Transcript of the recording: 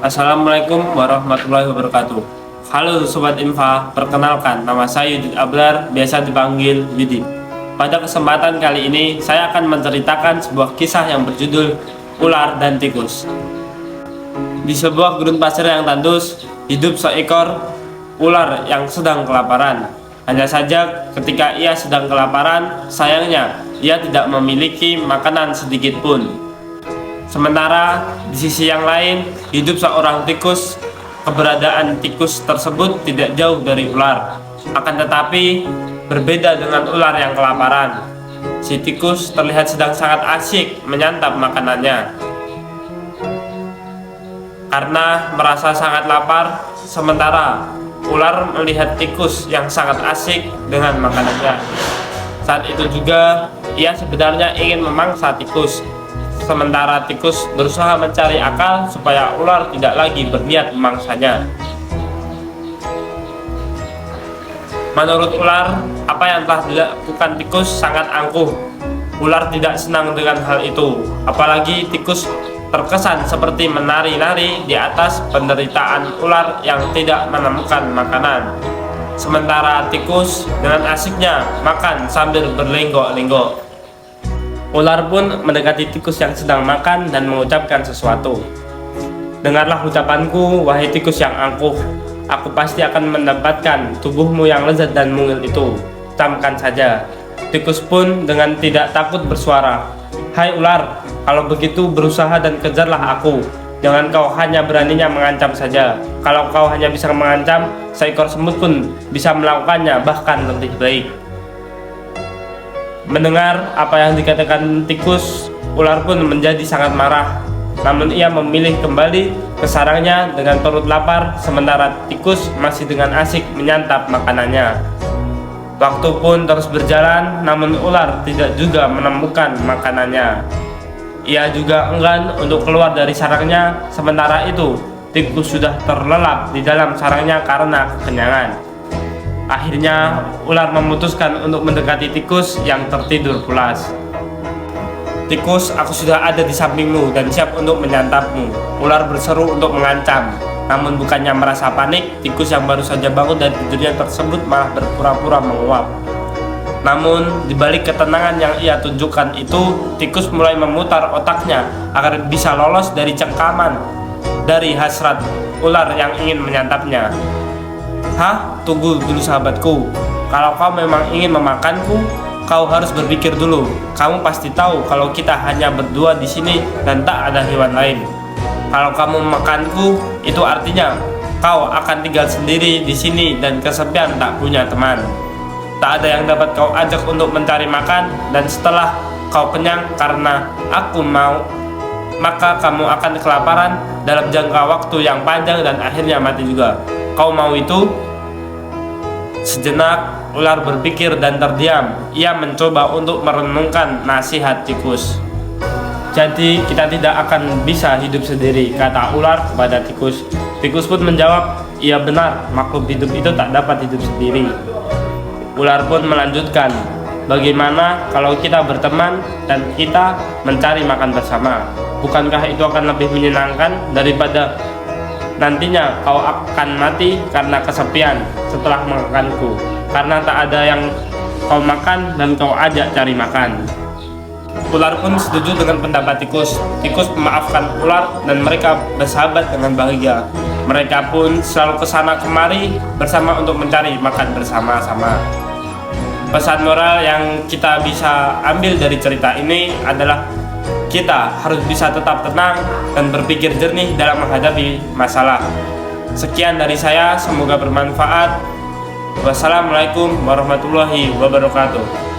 Assalamualaikum warahmatullahi wabarakatuh. Halo Sobat Infa, perkenalkan nama saya Yudit Ablar, biasa dipanggil Yudit. Pada kesempatan kali ini, saya akan menceritakan sebuah kisah yang berjudul Ular dan Tikus. Di sebuah gurun pasir yang tandus, hidup seekor ular yang sedang kelaparan. Hanya saja ketika ia sedang kelaparan, sayangnya ia tidak memiliki makanan sedikit pun. Sementara di sisi yang lain, hidup seorang tikus. Keberadaan tikus tersebut tidak jauh dari ular. Akan tetapi, berbeda dengan ular yang kelaparan. Si tikus terlihat sedang sangat asyik menyantap makanannya. Karena merasa sangat lapar, sementara ular melihat tikus yang sangat asyik dengan makanannya. Saat itu juga, ia sebenarnya ingin memangsa tikus. Sementara tikus berusaha mencari akal supaya ular tidak lagi berniat memangsanya. Menurut ular, apa yang telah dilakukan tikus sangat angkuh. Ular tidak senang dengan hal itu, apalagi tikus terkesan seperti menari-nari di atas penderitaan ular yang tidak menemukan makanan. Sementara tikus dengan asiknya makan sambil berlenggok-lenggok. Ular pun mendekati tikus yang sedang makan dan mengucapkan sesuatu. Dengarlah ucapanku, wahai tikus yang angkuh. Aku pasti akan mendapatkan tubuhmu yang lezat dan mungil itu. Camkan saja. Tikus pun dengan tidak takut bersuara. Hai ular, kalau begitu berusaha dan kejarlah aku. Jangan kau hanya beraninya mengancam saja. Kalau kau hanya bisa mengancam, seekor semut pun bisa melakukannya, bahkan lebih baik. Mendengar apa yang dikatakan tikus, ular pun menjadi sangat marah. Namun ia memilih kembali ke sarangnya dengan perut lapar, sementara tikus masih dengan asyik menyantap makanannya. Waktu pun terus berjalan, namun ular tidak juga menemukan makanannya. Ia juga enggan untuk keluar dari sarangnya, sementara itu tikus sudah terlelap di dalam sarangnya karena kekenyangan. Akhirnya, ular memutuskan untuk mendekati tikus yang tertidur pulas. Tikus, aku sudah ada di sampingmu dan siap untuk menyantapmu. Ular berseru untuk mengancam. Namun bukannya merasa panik, tikus yang baru saja bangun dari tidurnya tersebut malah berpura-pura menguap. Namun, di balik ketenangan yang ia tunjukkan itu, tikus mulai memutar otaknya agar bisa lolos dari cengkaman dari hasrat ular yang ingin menyantapnya. Hah? Tunggu dulu sahabatku. Kalau kau memang ingin memakanku, kau harus berpikir dulu. Kamu pasti tahu kalau kita hanya berdua di sini dan tak ada hewan lain. Kalau kamu memakanku, itu artinya kau akan tinggal sendiri di sini dan kesepian tak punya teman. Tak ada yang dapat kau ajak untuk mencari makan, dan setelah kau kenyang karena aku mau, maka kamu akan kelaparan dalam jangka waktu yang panjang dan akhirnya mati juga. Kau mau itu? Sejenak, ular berpikir dan terdiam. Ia mencoba untuk merenungkan nasihat tikus. Jadi, kita tidak akan bisa hidup sendiri, kata ular kepada tikus. Tikus pun menjawab, iya benar, makhluk hidup itu tak dapat hidup sendiri. Ular pun melanjutkan, bagaimana kalau kita berteman dan kita mencari makan bersama? Bukankah itu akan lebih menyenangkan daripada nantinya kau akan mati karena kesepian setelah memakanku, karena tak ada yang kau makan dan kau ajak cari makan. Ular pun setuju dengan pendapat tikus. Tikus memaafkan ular dan mereka bersahabat dengan bahagia. Mereka pun selalu kesana kemari bersama untuk mencari makan bersama-sama. Pesan moral yang kita bisa ambil dari cerita ini adalah kita harus bisa tetap tenang dan berpikir jernih dalam menghadapi masalah. Sekian dari saya, semoga bermanfaat. Wassalamualaikum warahmatullahi wabarakatuh.